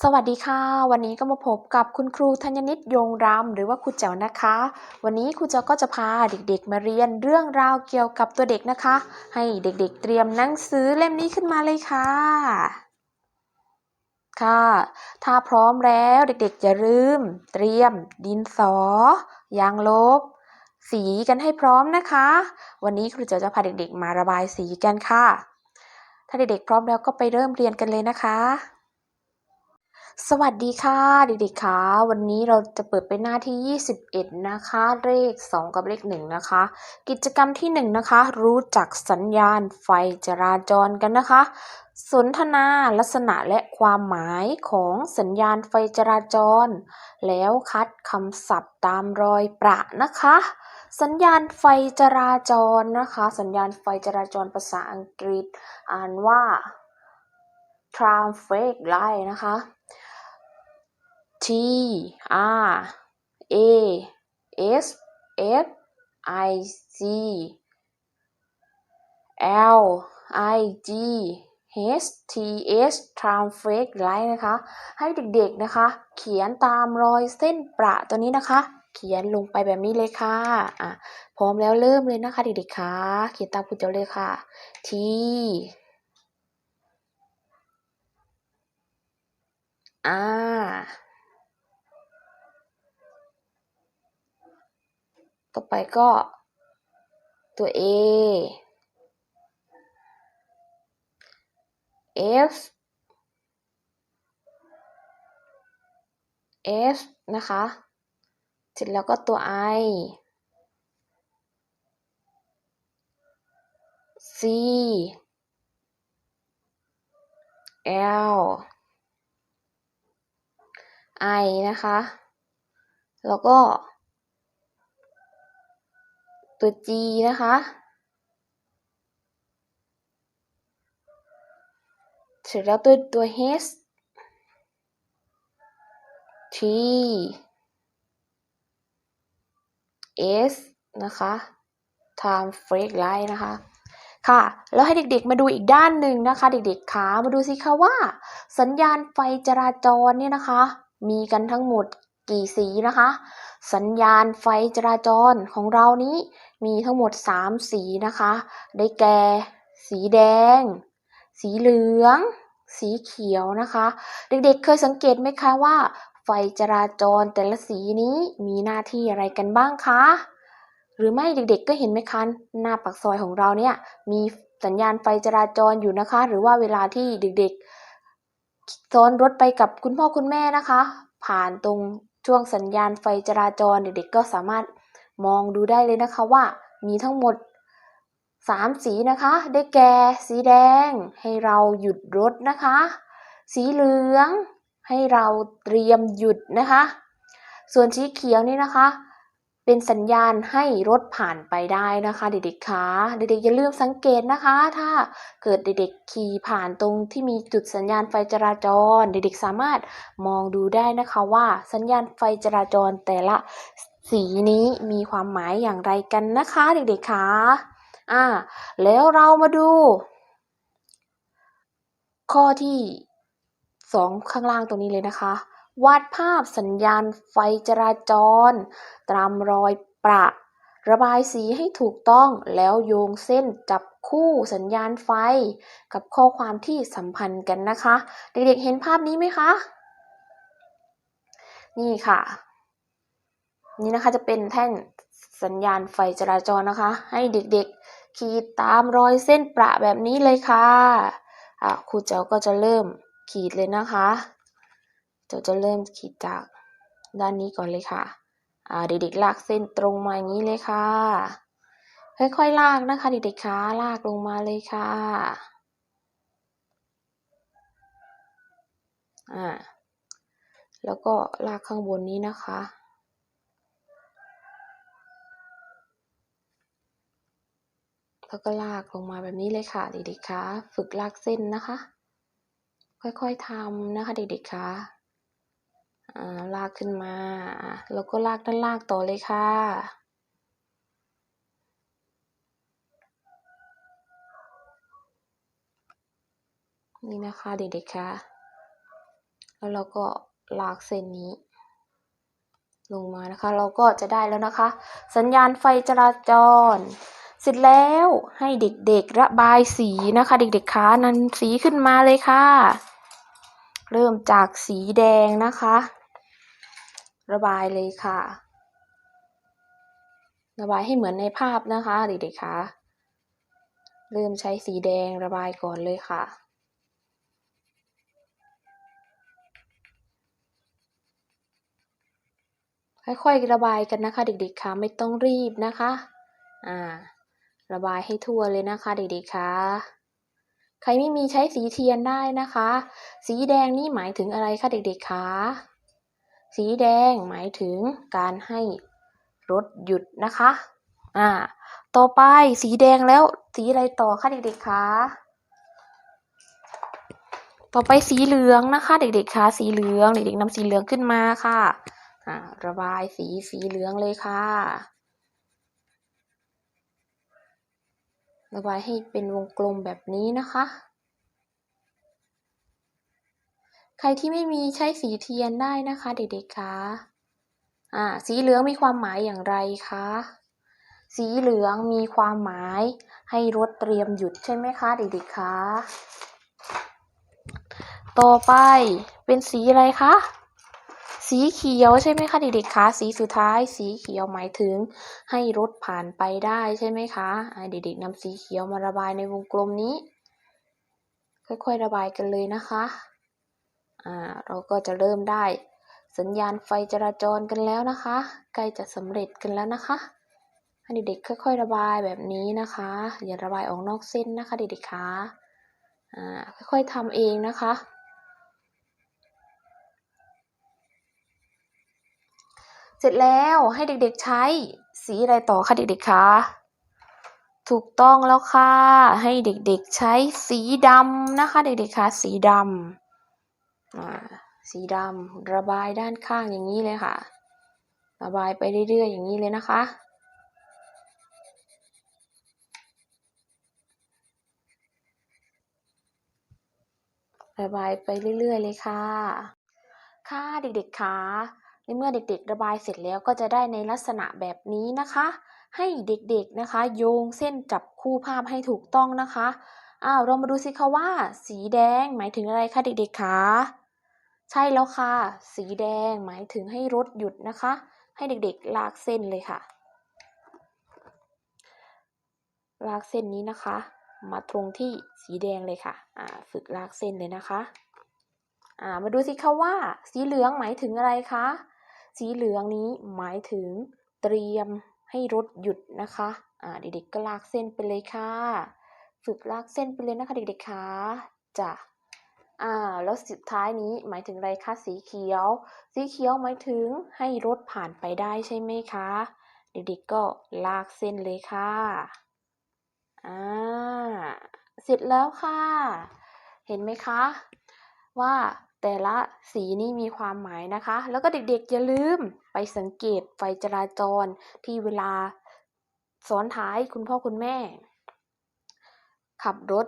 สวัสดีค่ะวันนี้ก็มาพบกับคุณครูธัญนิตยงรำหรือว่าครูแจ๋วนะคะวันนี้ครูแจ๋วก็จะพาเด็กๆมาเรียนเรื่องราวเกี่ยวกับตัวเด็กนะคะให้เด็กๆเตรียมหนังสือเล่มนี้ขึ้นมาเลยค่ะค่ะถ้าพร้อมแล้วเด็กๆอย่าลืมเตรียมดินสอยางลบสีกันให้พร้อมนะคะวันนี้ครูแจ๋วจะพาเด็กๆมาระบายสีกันค่ะถ้าเด็กๆพร้อมแล้วก็ไปเริ่มเรียนกันเลยนะคะ สวัสดีค่ะเด็กๆค่ะวันนี้เราจะเปิดไปหน้าที่21นะคะเลข2กับเลข1นะคะกิจกรรมที่1นะคะรู้จักสัญญาณไฟจราจรกันนะคะสนทนาลักษณะและความหมายของสัญญาณไฟจราจรแล้วคัดคำศัพท์ตามรอยประนะคะสัญญาณไฟจราจรนะคะสัญญาณไฟจราจรภาษาอังกฤษอ่านว่า traffic light นะคะ T R A S F I C L I G H T S traffic light นะคะให้เด็กๆนะคะเขียนตามรอยเส้นประตัวนี้นะคะเขียนลงไปแบบนี้เลยค่ะพร้อมแล้วเริ่มเลยนะคะเด็กๆค่ะเขียนตามครูเจ้าเลยค่ะ T R ต่อไปก็ตัว A F F นะคะเสร็จแล้วก็ตัว I C L I นะคะแล้วก็ตัว G นะคะเสร็จแล้วตัว H T S นะคะ time freak light นะคะค่ะแล้วให้เด็กๆมาดูอีกด้านหนึ่งนะคะเด็กๆขามาดูสิคะว่าสัญญาณไฟจราจรเนี่ยนะคะมีกันทั้งหมดกี่สีนะคะสัญญาณไฟจราจรของเรานี้มีทั้งหมด3สีนะคะได้แก่สีแดงสีเหลืองสีเขียวนะคะเด็กๆเคยสังเกตไหมคะว่าไฟจราจรแต่ละสีนี้มีหน้าที่อะไรกันบ้างคะหรือไม่เด็กๆก็เห็นไหมคะหน้าปากซอยของเราเนี่ยมีสัญญาณไฟจราจรอยู่นะคะหรือว่าเวลาที่เด็กๆซ้อนรถไปกับคุณพ่อคุณแม่นะคะผ่านตรงช่วงสัญญาณไฟจราจรเด็กๆก็สามารถมองดูได้เลยนะคะว่ามีทั้งหมด3สีนะคะได้แก่สีแดงให้เราหยุดรถนะคะสีเหลืองให้เราเตรียมหยุดนะคะส่วนสีเขียวนี่นะคะเป็นสัญญาณให้รถผ่านไปได้นะคะเด็กๆคะเด็กๆอย่าลืมสังเกตนะคะถ้าเกิดเด็กๆขี่ผ่านตรงที่มีจุดสัญญาณไฟจราจรเด็กๆสามารถมองดูได้นะคะว่าสัญญาณไฟจราจรแต่ละสีนี้มีความหมายอย่างไรกันนะคะเด็กๆคะแล้วเรามาดูข้อที่2ข้างล่างตรงนี้เลยนะคะวาดภาพสัญญาณไฟจราจรตามรอยประระบายสีให้ถูกต้องแล้วโยงเส้นจับคู่สัญญาณไฟกับข้อความที่สัมพันธ์กันนะคะเด็กๆเห็นภาพนี้ไหมคะนี่ค่ะนี่นะคะจะเป็นแท่งสัญญาณไฟจราจรนะคะให้เด็กๆขีดตามรอยเส้นประแบบนี้เลยค่ะครูเจ้าก็จะเริ่มขีดเลยนะคะจะเริ่มขีดจากด้านนี้ก่อนเลยค่ะเด็กๆลากเส้นตรงมาอย่างนี้เลยค่ะค่อยๆลากนะคะเด็กๆคะลากลงมาเลยค่ะแล้วก็ลากข้างบนนี้นะคะแล้วก็ลากลงมาแบบนี้เลยค่ะเด็กๆคะฝึกลากเส้นนะคะค่อยๆทำนะคะเด็กๆคะลากขึ้นมาแล้วก็ลากด้านล่างต่อเลยค่ะนี่นะคะเด็กๆคะ แล้วเราก็ลากเส้นนี้ลงมานะคะเราก็จะได้แล้วนะคะสัญญาณไฟจราจรเสร็จแล้วให้เด็กๆระบายสีนะคะเด็กๆคะนำสีขึ้นมาเลยค่ะเริ่มจากสีแดงนะคะระบายเลยค่ะระบายให้เหมือนในภาพนะคะเด็กๆคะเริ่มใช้สีแดงระบายก่อนเลยค่ะค่อยๆระบายกันนะคะเด็กๆคะไม่ต้องรีบนะคะระบายให้ทั่วเลยนะคะเด็กๆคะใครไม่มีใช้สีเทียนได้นะคะสีแดงนี่หมายถึงอะไรคะเด็กๆคะสีแดงหมายถึงการให้รถหยุดนะคะต่อไปสีแดงแล้วสีอะไรต่อคะเด็กๆคะต่อไปสีเหลืองนะคะเด็กๆคะสีเหลืองเด็กๆนำสีเหลืองขึ้นมาค่ะระบายสีเหลืองเลยค่ะระบายให้เป็นวงกลมแบบนี้นะคะใครที่ไม่มีใช้สีเทียนได้นะคะเด็กๆคะสีเหลืองมีความหมายอย่างไรคะสีเหลืองมีความหมายให้รถเตรียมหยุดใช่ไหมคะเด็กๆคะต่อไปเป็นสีอะไรคะสีเขียวใช่ไหมคะเด็กๆคะสีสุดท้ายสีเขียวหมายถึงให้รถผ่านไปได้ใช่ไหมคะเด็กๆนำสีเขียวมาระบายในวงกลมนี้ค่อยๆระบายกันเลยนะคะเราก็จะเริ่มได้สัญญาณไฟจราจรกันแล้วนะคะใกล้จะสำเร็จกันแล้วนะคะให้เด็กๆค่อยๆระบายแบบนี้นะคะอย่าระบายออกนอกเส้นนะคะเด็กๆคะค่อยๆทำเองนะคะเสร็จแล้วให้เด็กๆใช้สีอะไรต่อคะเด็กๆคะถูกต้องแล้วค่ะให้เด็กๆใช้สีดำนะคะเด็กๆคะสีดำสีดำระบายด้านข้างอย่างนี้เลยค่ะระบายไปเรื่อยๆอย่างนี้เลยนะคะระบายไปเรื่อยๆเลยค่ะค่ะเด็กๆคะในเมื่อเด็กๆระบายเสร็จแล้วก็จะได้ในลักษณะแบบนี้นะคะให้เด็กๆนะคะโยงเส้นจับคู่ภาพให้ถูกต้องนะคะเรามาดูสิคะว่าสีแดงหมายถึงอะไรคะเด็กๆคะใช่แล้วค่ะสีแดงหมายถึงให้รถหยุดนะคะให้เด็กๆลากเส้นเลยค่ะลากเส้นนี้นะคะมาตรงที่สีแดงเลยค่ะฝึกลากเส้นเลยนะคะมาดูสิคะว่าสีเหลืองหมายถึงอะไรคะสีเหลืองนี้หมายถึงเตรียมให้รถหยุดนะคะเด็กๆก็ลากเส้นไปเลยค่ะฝึกลากเส้นไปเลยนะคะเด็กๆคะจ้ะแล้วสุดท้ายนี้หมายถึงอะไรคะสีเขียวสีเขียวหมายถึงให้รถผ่านไปได้ใช่ไหมคะเด็กๆก็ลากเส้นเลยค่ะเสร็จแล้วค่ะเห็นไหมคะว่าแต่ละสีนี่มีความหมายนะคะแล้วก็เด็กๆอย่าลืมไปสังเกตไฟจราจรที่เวลาซ้อนท้ายคุณพ่อคุณแม่ขับรถ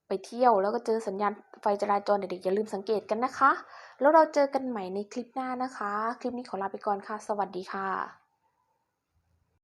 ไปเที่ยวแล้วก็เจอสัญญาณไฟจราจรเด็กๆอย่าลืมสังเกตกันนะคะแล้วเราเจอกันใหม่ในคลิปหน้านะคะคลิปนี้ขอลาไปก่อนค่ะสวัสดีค่ะ